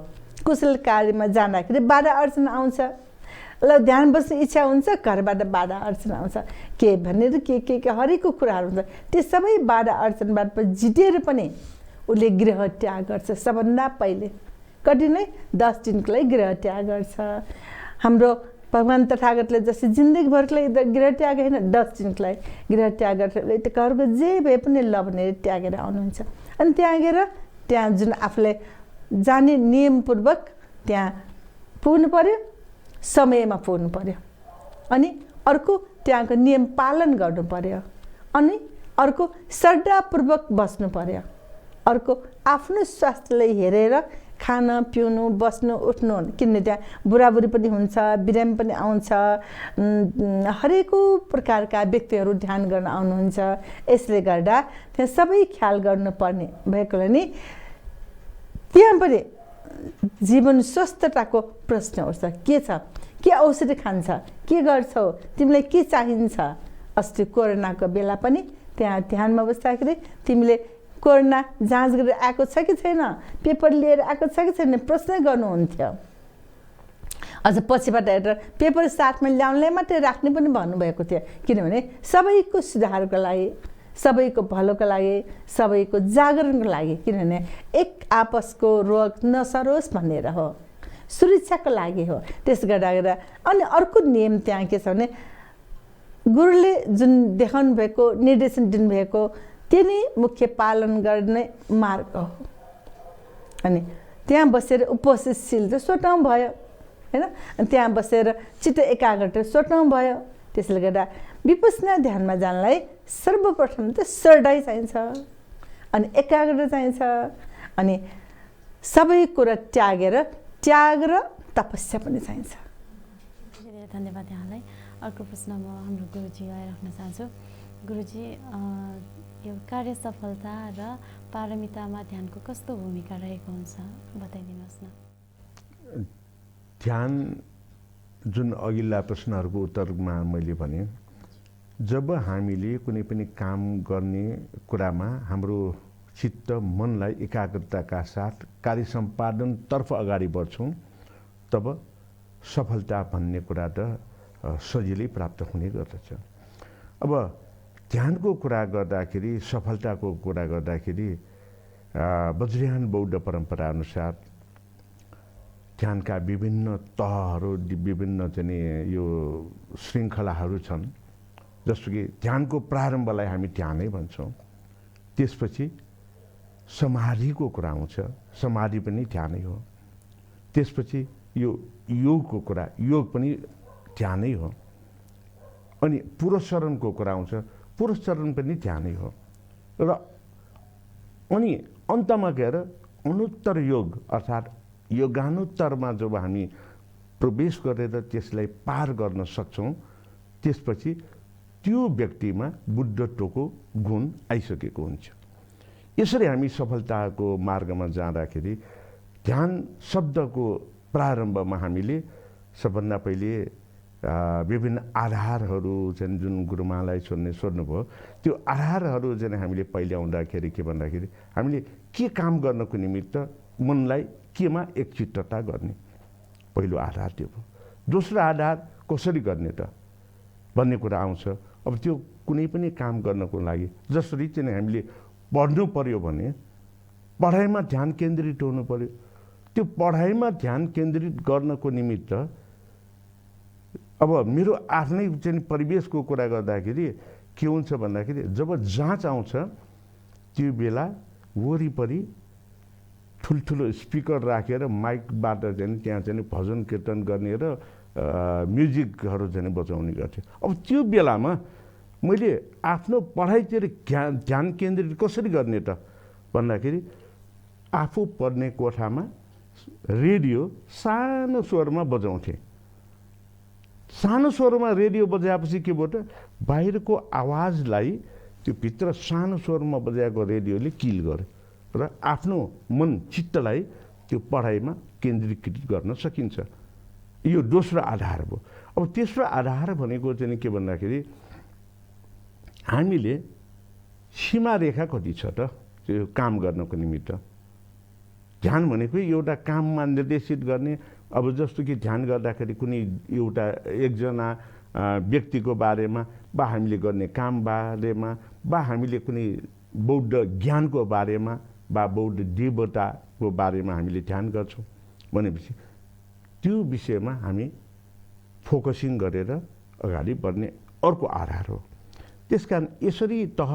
कुशल कार्यमा जाँदाखेरि बाधा अडचन आउँछ। ल ध्यान बस्ने इच्छा हुन्छ, घरबाट बाधा अडचन आउँछ, के भनेर के हरेकको कुराहरू हुन्छ। त्यो सबै बाधा अडचनबाट जितेर पनि उसले गृह त्याग गर्छ सबभन्दा पहिले। कठिनै 10 दिनको लागि गृह त्याग गर्छ। हाम्रो भगवान् तथागतले जस्तै जिन्दगीभरको लागि गृह त्याग होइन, 10 दिनको लागि गृह त्याग गरेर घरको जे भए पनि ल भनेर त्यागेर आउनुहुन्छ। अनि त्यागेर त्यहाँ जुन आफूले जाने नियमपूर्वक त्यहाँ पुग्नु पर्यो, समयमा पुग्नु पर्यो। अनि अर्को त्यहाँको नियम पालन गर्नु पर्यो। अनि अर्को श्रद्धापूर्वक बस्नु पर्यो। अर्को आफ्नो स्वास्थ्यलाई हेरेर खान पिउनु बस्नु उठ्नु, किनभने त्यहाँ बुढाबुढी पनि हुन्छ, बिरामी पनि आउँछ, हरेक प्रकारका व्यक्तिहरू ध्यान गर्न आउनुहुन्छ। यसले गर्दा त्यहाँ सबै ख्याल गर्नुपर्ने भएकोले नि त्यहाँ पनि जीवन स्वस्थताको प्रश्न उठ्छ। के छ, के औषधि खान्छ, के गर्छौ, तिमीलाई के चाहिन्छ। अस्ति कोरोनाको बेला पनि त्यहाँ ध्यानमा बस्दाखेरि तिमीले कोरोना जाँच गरेर आएको छ कि छैन, पेपर लिएर आएको छ कि छैन प्रश्न गर्नुहुन्थ्यो। अझ पछिबाट हेरेर पेपर साथमा ल्याउनलाई मात्रै राख्ने पनि भन्नुभएको थियो। किनभने सबैको सुधारको लागि, सबैको भलोको लागि, सबैको जागरणको लागि। किनभने एक आपसको रोग नसरोस् भनेर हो, सुरक्षाको लागि हो। त्यस गर्दा अनि अर्को नियम त्यहाँ के छ भने गुरुले जुन देखाउनु भएको निर्देशन दिनुभएको त्यो नै मुख्य पालन गर्ने मार्ग हो। अनि त्यहाँ बसेर उपस्थितशील त सोट्नु भयो हैन, अनि त्यहाँ बसेर चित्त एकाग्रता सोट्नु भयो। त्यसले गर्दा विपश्यना ध्यानमा जानलाई सर्वप्रथम त श्रद्धै चाहिन्छ, अनि एकाग्रता चाहिन्छ, अनि सबै कुरा त्यागेर त्याग र तपस्या पनि चाहिन्छ। धेरै धन्यवाद यहाँलाई। अर्को प्रश्न म हाम्रो गुरुजीलाई राख्न चाहन्छु। गुरुजी, यो कार्य सफलता र पारमितामा ध्यानको कस्तो भूमिका रहेको हुन्छ बताइदिनुहोस् न। ध्यान जुन अघिल्ला प्रश्नहरूको उत्तरमा मैले भने, जब हामीले कुनै पनि काम गर्ने कुरामा हाम्रो चित्त मनलाई एकाग्रताका साथ कार्य सम्पादनतर्फ अगाडि बढ्छौँ, तब सफलता भन्ने कुरा त सजिलै प्राप्त हुने गर्दछ। अब ध्यानको कुरा गर्दाखेरि, सफलताको कुरा गर्दाखेरि वज्रयान बौद्ध परम्परा अनुसार ध्यानका विभिन्न तहहरू, विभिन्न चाहिँ यो श्रृङ्खलाहरू छन्। जस्तो कि ध्यानको प्रारम्भलाई हामी ध्यानै भन्छौँ। त्यसपछि समाधिको कुरा आउँछ, समाधि पनि ध्यानै हो। त्यसपछि यो योगको कुरा, योग पनि ध्यानै हो। अनि पुरस्चरणको कुरा आउँछ, पुरस्चरण पनि ध्यानै हो। र अनि अन्तमा गएर अनुत्तर योग अर्थात् योगानुत्तरमा जब हामी प्रवेश गरेर त्यसलाई पार गर्न सक्छौँ, त्यसपछि त्यो व्यक्तिमा बुद्धत्वको गुण आइसकेको हुन्छ। यसरी हामी सफलताको मार्गमा जाँदाखेरि ध्यान शब्दको प्रारम्भमा हामीले सबभन्दा पहिले विभिन्न आधारहरू चाहिँ जुन गुरुमालाई सोध्नुभयो, त्यो आधारहरू चाहिँ हामीले पहिले आउँदाखेरि के भन्दाखेरि हामीले के काम गर्नको निमित्त मनलाई केमा एकचित्तता गर्ने, पहिलो आधार त्यो भयो। दोस्रो आधार कसरी गर्ने त भन्ने कुरा आउँछ। अब त्यो कुनै पनि काम गर्नको लागि जसरी चाहिँ हामीले पढ्नु पर्यो भने पढाइमा ध्यान केन्द्रित हुनु पर्यो। त्यो पढाइमा ध्यान केन्द्रित गर्नको निमित्त अब मेरो आफ्नै चाहिँ परिवेशको कुरा गर्दाखेरि के हुन्छ भन्दाखेरि, जब जाँच आउँछ त्यो बेला वरिपरि ठुल्ठुलो स्पिकर राखेर माइकबाट चाहिँ त्यहाँ चाहिँ भजन कीर्तन गर्ने र म्युजिकहरू चाहिँ बजाउने गर्थ्यो। अब त्यो बेलामा मैले आफ्नो पढाइतिर ध्यान केन्द्रित कसरी गर्ने त भन्दाखेरि आफू पढ्ने कोठामा रेडियो सानो स्वरमा बजाउँथेँ। सानो स्वरमा रेडियो बजाएपछि के भयो त, बाहिरको आवाजलाई त्यो भित्र सानो स्वरमा बजाएको रेडियोले किल गर्यो र आफ्नो मन चित्तलाई त्यो पढाइमा केन्द्रीकृत गर्न सकिन्छ। यो दोस्रो आधार भयो। अब तेस्रो आधार भनेको चाहिँ के भन्दाखेरि, हामीले सीमारेखा कति छ त त्यो काम गर्नको निमित्त। ध्यान भनेको एउटा काममा निर्देशित गर्ने। अब जस्तो कि ध्यान गर्दाखेरि कुनै एउटा एकजना व्यक्तिको बारेमा हामीले गर्ने काम बारेमा हामीले कुनै बौद्ध ज्ञानको बारेमा वा बौद्ध देवताको बारेमा हामीले ध्यान गर्छौँ भनेपछि त्यो विषयमा हामी फोकसिङ गरेर अगाडि बढ्ने अर्को आधार हो। त्यसकारण यसरी तह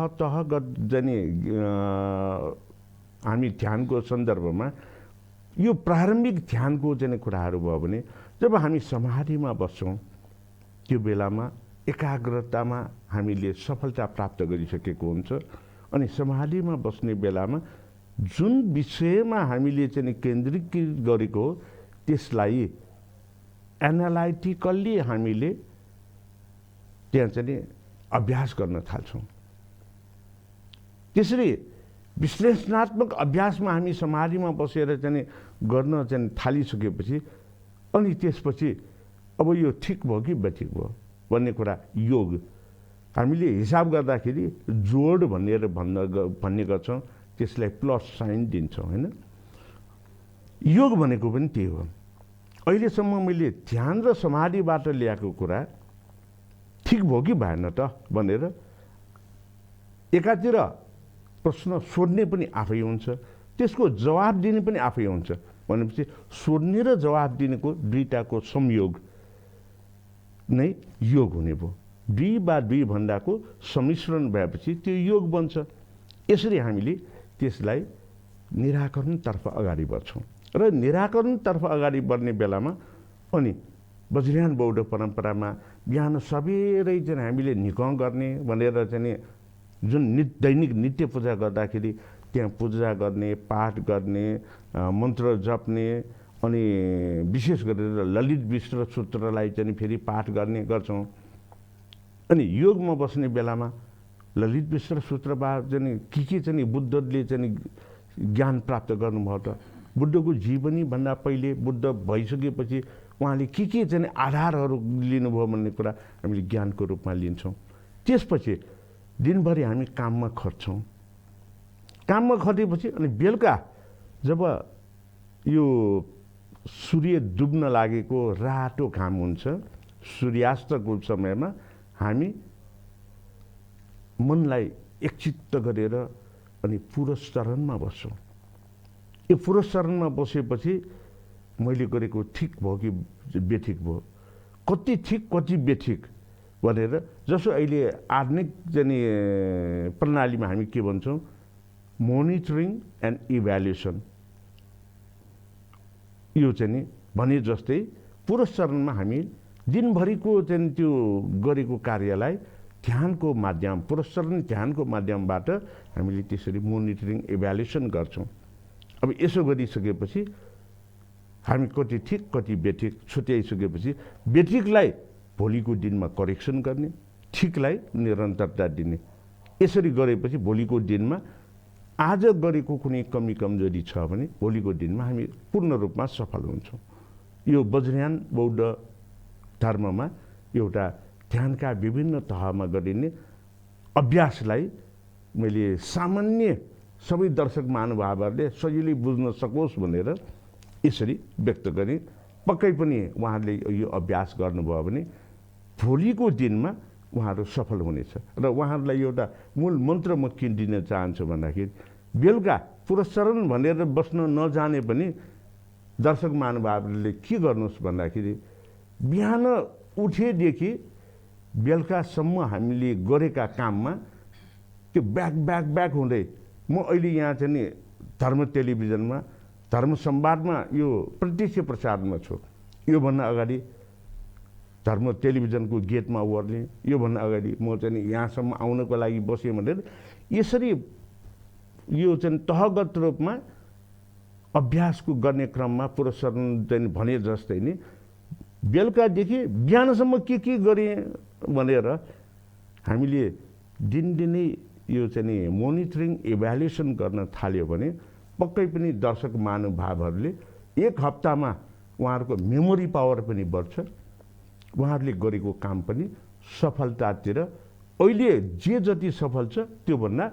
जाने हामी ध्यानको सन्दर्भमा यो प्रारम्भिक ध्यानको चाहिँ कुराहरू भयो भने जब हामी समाधिमा बस्छौँ त्यो बेलामा एकाग्रतामा हामीले सफलता प्राप्त गरिसकेको हुन्छ अनि समाधिमा बस्ने बेलामा जुन विषयमा हामीले चाहिँ केन्द्रित गरेको हो त्यसलाई एनालाइटिकल्ली हामीले त्यहाँ चाहिँ अभ्यास गर्न थाल्छौँ। त्यसरी विश्लेषणात्मक अभ्यासमा हामी समाधिमा बसेर चाहिँ गर्न चाहिँ थालिसकेपछि अनि त्यसपछि अब यो ठिक भयो कि बेठिक भयो भन्ने कुरा योग हामीले हिसाब गर्दाखेरि जोड भन्ने गर्छौँ, त्यसलाई प्लस साइन दिन्छौँ हैन। योग भनेको पनि त्यही हो। अहिलेसम्म मैले ध्यान र समाधिबाट ल्याएको कुरा ठिक भयो कि भएन त भनेर एकातिर प्रश्न सोध्ने पनि आफै हुन्छ, त्यसको जवाब दिने पनि आफै हुन्छ भनेपछि सोध्ने र जवाब दिनेको दुईटाको संयोग नै योग हुने भयो। दुई वा दुई भन्दाको सम्मिश्रण भएपछि त्यो योग बन्छ। यसरी हामीले त्यसलाई निराकरणतर्फ अगाडि बढ्छौँ र निराकरणतर्फ अगाडि बढ्ने बेलामा अनि वज्रयान बौद्ध परम्परामा बिहान सबेरै चाहिँ हामीले निकङ गर्ने भनेर चाहिँ जुन दैनिक नित्य पूजा गर्दाखेरि त्यहाँ पूजा गर्ने, पाठ गर्ने, मन्त्र जप्ने अनि विशेष गरेर ललित विष्णु सूत्रलाई चाहिँ फेरि पाठ गर्ने गर्छौँ। अनि योगमा बस्ने बेलामा ललित विष्णु सूत्रबाट चाहिँ के चाहिँ बुद्धले चाहिँ ज्ञान प्राप्त गर्नुभयो त, बुद्धको जीवनी भन्दा पहिले बुद्ध भइसकेपछि उहाँले के चाहिँ आधारहरू लिनुभयो भन्ने कुरा हामीले ज्ञानको रूपमा लिन्छौँ। त्यसपछि दिनभरि हामी काममा खट्छौँ। काममा खटेपछि अनि बेलुका जब यो सूर्य डुब्न लागेको रातो घाम हुन्छ, सूर्यास्तको समयमा हामी मनलाई एकचित्त गरेर अनि पुरस्चरणमा बस्छौँ। यो पुरस्चरणमा बसेपछि मैले गरेको ठिक भयो कि बेठिक भयो, कति ठिक कति बेठिक भनेर जसो अहिले आधुनिक चाहिँ प्रणालीमा हामी के भन्छौँ, मोनिटरिङ एन्ड इभ्यालुएसन। यो चाहिँ भने जस्तै पुरस्चरणमा हामी दिनभरिको चाहिँ त्यो गरेको कार्यलाई ध्यानको माध्यम, पुरस्चरण ध्यानको माध्यमबाट हामीले त्यसरी मोनिटरिङ इभ्यालुएसन गर्छौँ। अब यसो गरिसकेपछि हामी कति ठिक कति बेठिक छुट्याइसकेपछि बेठिकलाई भोलिको दिनमा करेक्सन गर्ने, ठिकलाई निरन्तरता दिने। यसरी गरेपछि भोलिको दिनमा आज गरेको कुनै कमी कमजोरी छ भने भोलिको दिनमा हामी पूर्ण रूपमा सफल हुन्छौँ। यो वज्रयान बौद्ध धर्ममा एउटा ध्यानका विभिन्न तहमा गरिने अभ्यासलाई मैले सामान्य सबै दर्शक महानुभावहरूले सजिलै बुझ्न सकोस् भनेर यसरी व्यक्त गरेँ। पक्कै पनि उहाँहरूले यो अभ्यास गर्नुभयो भने भोलिको दिनमा उहाँहरू सफल हुनेछ। र उहाँहरूलाई एउटा मूल मन्त्र म के दिन चाहन्छु भन्दाखेरि बेलुका पुरस्चरण भनेर बस्न नजाने पनि दर्शक महानुभावहरूले के गर्नुहोस् भन्दाखेरि बिहान उठेदेखि बेलुकासम्म हामीले गरेका काममा त्यो ब्याक हुँदै म अहिले यहाँ चाहिँ नि धर्म टेलिभिजनमा धर्म संवादमा यो प्रत्यक्ष प्रसारमा छु। योभन्दा अगाडि धर्म टेलिभिजनको गेटमा ओर्लेँ, योभन्दा अगाडि म चाहिँ यहाँसम्म आउनको लागि बसेँ भनेर यसरी यो चाहिँ तहगत रूपमा अभ्यासको गर्ने क्रममा पुरस्चरण चाहिँ भने जस्तै नि बेलुकादेखि बिहानसम्म के गरेँ भनेर हामीले दिनदिनै यो चाहिँ मोनिटरिङ इभ्यालुएसन गर्न थाल्यो भने पक्कै पनि दर्शक महानुभावहरूले एक हप्तामा उहाँहरूको मेमोरी पावर पनि बढ्छ, उहाँहरूले गरेको काम पनि सफलतातिर अहिले जे जति सफल छ त्योभन्दा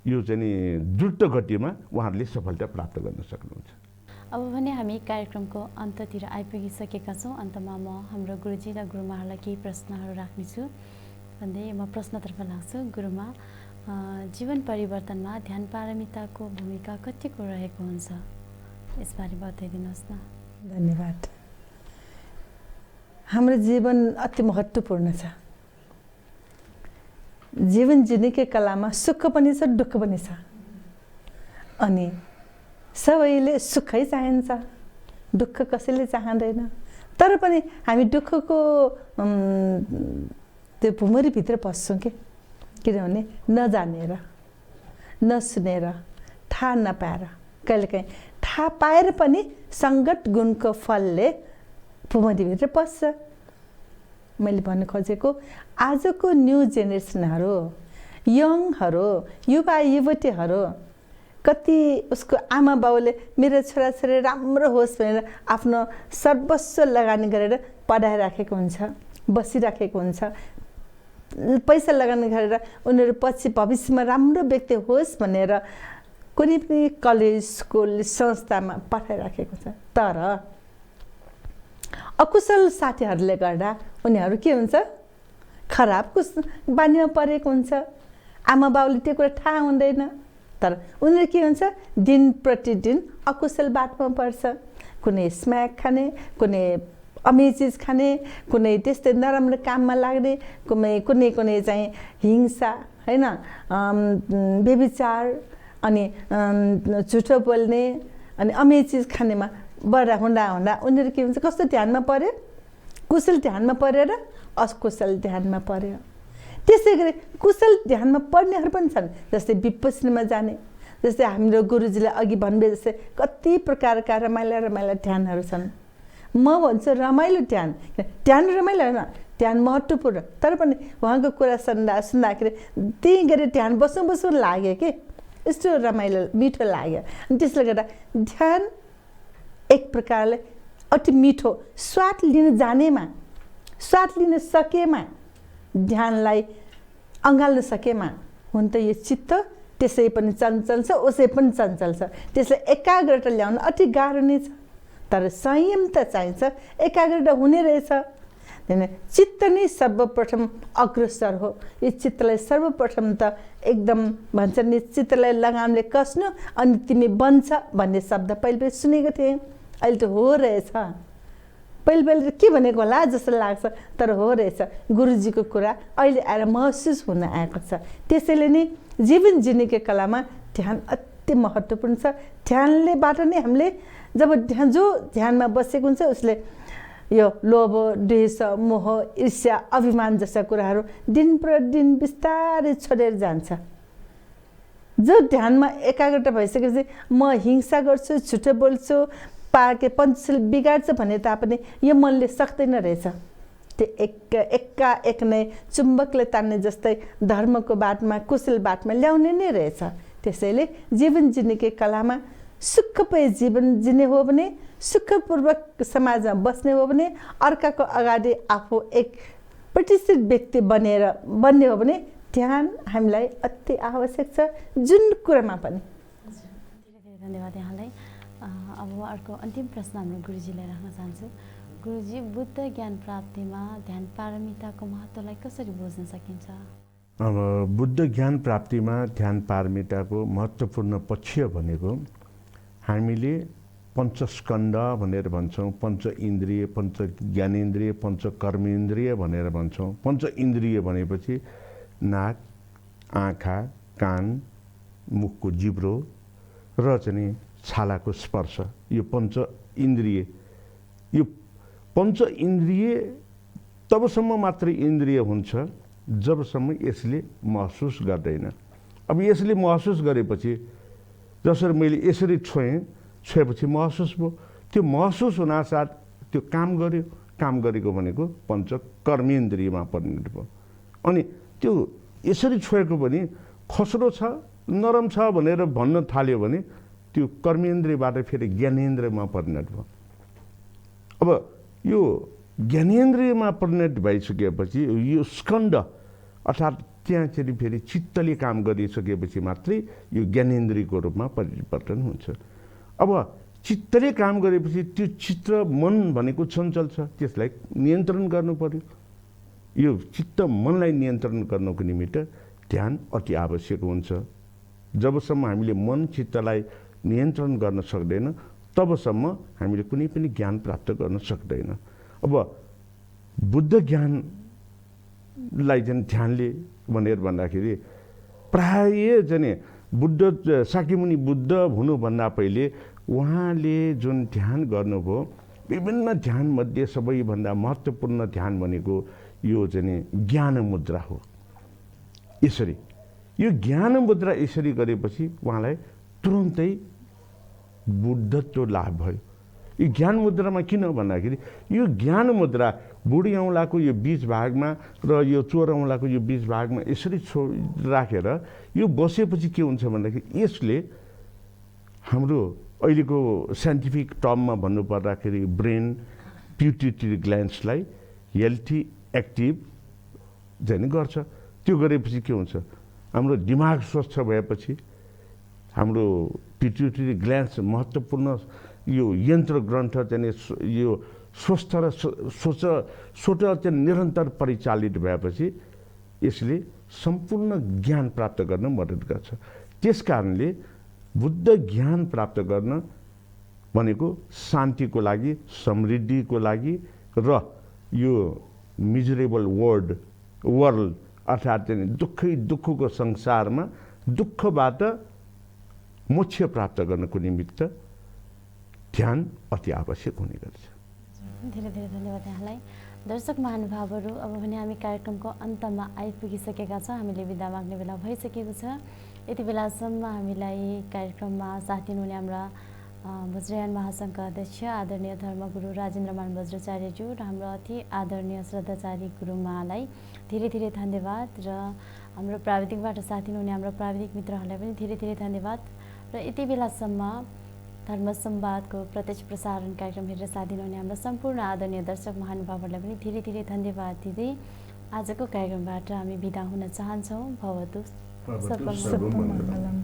यो चाहिँ द्रुत गतिमा उहाँहरूले सफलता प्राप्त गर्न सक्नुहुन्छ। अब भने हामी कार्यक्रमको अन्ततिर आइपुगिसकेका छौँ। अन्तमा म हाम्रो गुरुजी र गुरुमाहरूलाई केही प्रश्नहरू राख्नेछु भन्दै म प्रश्नतर्फ लाग्छु। गुरुमा, जीवन परिवर्तनमा ध्यान पारमिताको भूमिका कतिको रहेको हुन्छ यसबारे बताइदिनुहोस् न। धन्यवाद। हाम्रो जीवन अति महत्त्वपूर्ण छ। जीवन जिनेकै कलामा सुख पनि छ, दुःख पनि छ। अनि सबैले सुखै चाहन्छ, दुःख कसैले चाहँदैन। तर पनि हामी दुःखको त्यो भुमरीभित्र पस्छौँ कि, किनभने नजानेर, नसुनेर, थाहा नपाएर, कहिलेकाहीँ थाहा पाएर पनि सङ्गत गुणको फलले भुमरीभित्र पस्छ। मैले भन्न खोजेको आजको न्यू जेनेरेसनहरू, यङहरू, युवा युवतीहरू कति उसको आमा बाउले मेरो छोराछोरी राम्रो होस् भनेर आफ्नो सर्वस्व लगानी गरेर पढाइराखेको हुन्छ, बसिराखेको हुन्छ। पैसा लगानी गरेर उनीहरू पछि भविष्यमा राम्रो व्यक्ति होस् भनेर कुनै पनि कलेज, स्कुल, संस्थामा पठाइराखेको छ। तर अकुशल साथीहरूले गर्दा उनीहरू के हुन्छ, खराबको बानीमा परेको हुन्छ। आमा बाउले त्यो कुरा थाहा हुँदैन, तर उनीहरू के हुन्छ, दिन प्रतिदिन अकुशल बाटोमा पर्छ। कुनै स्म्याक खाने, कुनै अमेचिज खाने, कुनै त्यस्तै नराम्रो काममा लाग्ने, कुनै चाहिँ हिंसा, होइन, व्यभिचार, अनि झुटो बोल्ने, अनि अमेचिज खानेमा बडा हुँदा उनीहरू के हुन्छ, कस्तो ध्यानमा पर्यो, कुशल ध्यानमा परेर अकुशल ध्यानमा पर्यो। त्यसै गरी कुशल ध्यानमा पर्नेहरू पनि छन्, जस्तै विपश्यनामा जाने, जस्तै हाम्रो गुरुजीले अघि भन्नुभयो जस्तै कति प्रकारका रमाइला ध्यानहरू छन्। म भन्छु रमाइलो ध्यान रमाइलो होइन, ध्यान महत्त्वपूर्ण। तर पनि उहाँको कुरा सुन्दाखेरि त्यही गरी ध्यान बसौँ लाग्यो कि, यस्तो रमाइलो मिठो लाग्यो। अनि त्यसले गर्दा ध्यान एक प्रकारले अति मिठो, स्वाद लिन जानेमा, स्वाद लिन सकेमा, ध्यानलाई अँगाल्न सकेमा हुन त यो चित्त त्यसै पनि चञ्चल छ, उसै पनि चञ्चल छ। त्यसलाई एकाग्रता ल्याउन अति गाह्रो नै छ, तर संयम त चाहिन्छ, एकाग्रता हुने रहेछ। चित्त नै सर्वप्रथम अग्रसर हो। यो चित्तलाई सर्वप्रथम त एकदम भन्छ नि, चित्तलाई लगामले कस्नु अनि तिमी बन्छ भन्ने शब्द पहिले सुनेको थिएँ। अहिले त हो रहेछ। पहिले के भनेको होला जस्तो लाग्छ, तर हो रहेछ। गुरुजीको कुरा अहिले आएर महसुस हुन आएको छ। त्यसैले नै जीवन जिनेको कलामा ध्यान अति महत्त्वपूर्ण छ। ध्यानलेबाट नै हामीले जब जो ध्यानमा बसेको हुन्छ उसले यो लोभ, द्वेष, मोह, ईर्ष्या, अभिमान जस्ता कुराहरू दिन प्रतिदिन बिस्तारै छोडेर जान्छ। जो ध्यानमा एकाग्रता भइसकेपछि म हिंसा गर्छु, झुटो बोल्छु, पाके पञ्चशील बिगाड्छ भने तापनि यो मनले सक्दैन रहेछ। त्यो एकाएक नै चुम्बकले तान्ने जस्तै धर्मको बाटमा, कुशल बाटमा ल्याउने नै रहेछ। त्यसैले जीवन जिनेकै कलामा सुखमय जीवन जिने हो भने, सुखपूर्वक समाजमा बस्ने हो भने, अर्काको अगाडि आफू एक प्रतिष्ठित व्यक्ति बन्ने हो भने ध्यान हामीलाई अति आवश्यक छ, जुन कुरामा पनि। धेरै धन्यवाद यहाँलाई। अब अर्को अन्तिम प्रश्न हाम्रो गुरुजीलाई राख्न चाहन्छु। गुरुजी, बुद्ध ज्ञान प्राप्तिमा ध्यान पारमिताको महत्त्वलाई कसरी बुझ्न सकिन्छ? अब बुद्ध ज्ञान प्राप्तिमा ध्यान पारमिताको महत्त्वपूर्ण पक्ष भनेको हामीले पञ्चस्कन्ध भनेर भन्छौँ, पञ्च इन्द्रिय, पञ्च ज्ञानेन्द्रिय, पञ्च कर्मेन्द्रिय भनेर भन्छौँ। पञ्च इन्द्रिय भनेपछि नाक, आँखा, कान, मुखको जिब्रो र चाहिँ छालाको स्पर्श, यो पञ्च इन्द्रिय। यो पञ्च इन्द्रिय तबसम्म मात्रै इन्द्रिय हुन्छ जबसम्म यसले महसुस गर्दैन। अब यसले महसुस गरेपछि, जसरी मैले यसरी छोएपछि महसुस भयो, त्यो महसुस हुनासाथ त्यो काम गर्यो। काम गरेको भनेको पञ्च कर्मेन्द्रियमा परिणत भयो। अनि त्यो यसरी छोएको पनि खस्रो छ, नरम छ भनेर भन्न थाल्यो भने त्यो कर्मेन्द्रियबाट फेरि ज्ञानेन्द्रियमा परिणत भयो। अब यो ज्ञानेन्द्रियमा परिणत भइसकेपछि यो स्कन्द अर्थात् त्यहाँखेरि फेरि चित्तले काम गरिसकेपछि मात्रै यो ज्ञानेन्द्रियको रूपमा परिवर्तन हुन्छ। अब चित्तले काम गरेपछि त्यो चित्त मन भनेको चञ्चल छ, त्यसलाई नियन्त्रण गर्नु पर्यो। यो चित्त मनलाई नियन्त्रण गर्नको निमित्त ध्यान अति आवश्यक हुन्छ। जबसम्म हामीले मन चित्तलाई नियन्त्रण गर्न सक्दैन तबसम्म हामीले कुनै पनि ज्ञान प्राप्त गर्न सक्दैन। अब बुद्ध ज्ञानलाई चाहिँ ध्यानले भनेर भन्दाखेरि प्राय चाहिँ बुद्ध शाक्यमुनि बुद्ध हुनुभन्दा पहिले उहाँले जुन ध्यान गर्नुभयो विभिन्न ध्यान मध्ये सबैभन्दा महत्त्वपूर्ण ध्यान भनेको यो चाहिँ ज्ञान मुद्रा हो। यसरी यो ज्ञान मुद्रा यसरी गरेपछि उहाँलाई तुरुन्तै बुद्धत्व लाभ भयो। यो ज्ञान मुद्रामा किन भन्दाखेरि यो ज्ञान मुद्रा बुढी औँलाको यो बीच भागमा र यो चोर औँलाको यो बीच भागमा यसरी राखेर यो बसेपछि के हुन्छ भन्दाखेरि यसले हाम्रो अहिलेको साइन्टिफिक टर्ममा भन्नुपर्दाखेरि ब्रेन पिट्युटरी ग्ल्यान्ड्सलाई हेल्थी एक्टिभ चाहिँ गर्छ। त्यो गरेपछि के हुन्छ हाम्रो दिमाग स्वस्थ भएपछि हाम्रो पिट्युटरी ग्ल्यान्ड्स महत्त्वपूर्ण यो यन्त्र ग्रन्थ चाहिँ यो स्वस्थ र सोच चाहिँ निरन्तर परिचालित भएपछि यसले सम्पूर्ण ज्ञान प्राप्त गर्न मद्दत गर्छ। त्यस कारणले बुद्ध ज्ञान प्राप्त गर्न भनेको शान्तिको लागि, समृद्धिको लागि र यो मिजरेबल वर्ल्ड अर्थात् दुःखको संसारमा दुःखबाट मोक्ष प्राप्त गर्नको निमित्त ध्यान अति आवश्यक हुने गर्छ। धेरै धेरै धन्यवाद यहाँलाई। दर्शक महानुभावहरू, अब भने हामी कार्यक्रमको अन्तमा आइपुगिसकेका छौँ। हामीले बिदा माग्ने बेला भइसकेको छ। यति बेलासम्म हामीलाई कार्यक्रममा साथ दिनुहुने हाम्रा वज्रयान महासङ्घका अध्यक्ष आदरणीय धर्मगुरु राजेन्द्रमान वज्राचार्यज्यू र हाम्रो अति आदरणीय श्रद्धाचार्य गुरुमालाई धेरै धेरै धन्यवाद र हाम्रो प्राविधिकबाट साथ दिनुहुने हाम्रो प्राविधिक मित्रहरूलाई पनि धेरै धेरै धन्यवाद र यति बेलासम्म धर्म संवादको प्रत्यक्ष प्रसारण कार्यक्रम हेरेर साथ दिनुहुने हाम्रो सम्पूर्ण आदरणीय दर्शक महानुभावहरूलाई पनि धेरै धेरै धन्यवाद दिँदै आजको कार्यक्रमबाट हामी बिदा हुन चाहन्छौँ। भवतु सर्वमङ्गलम्।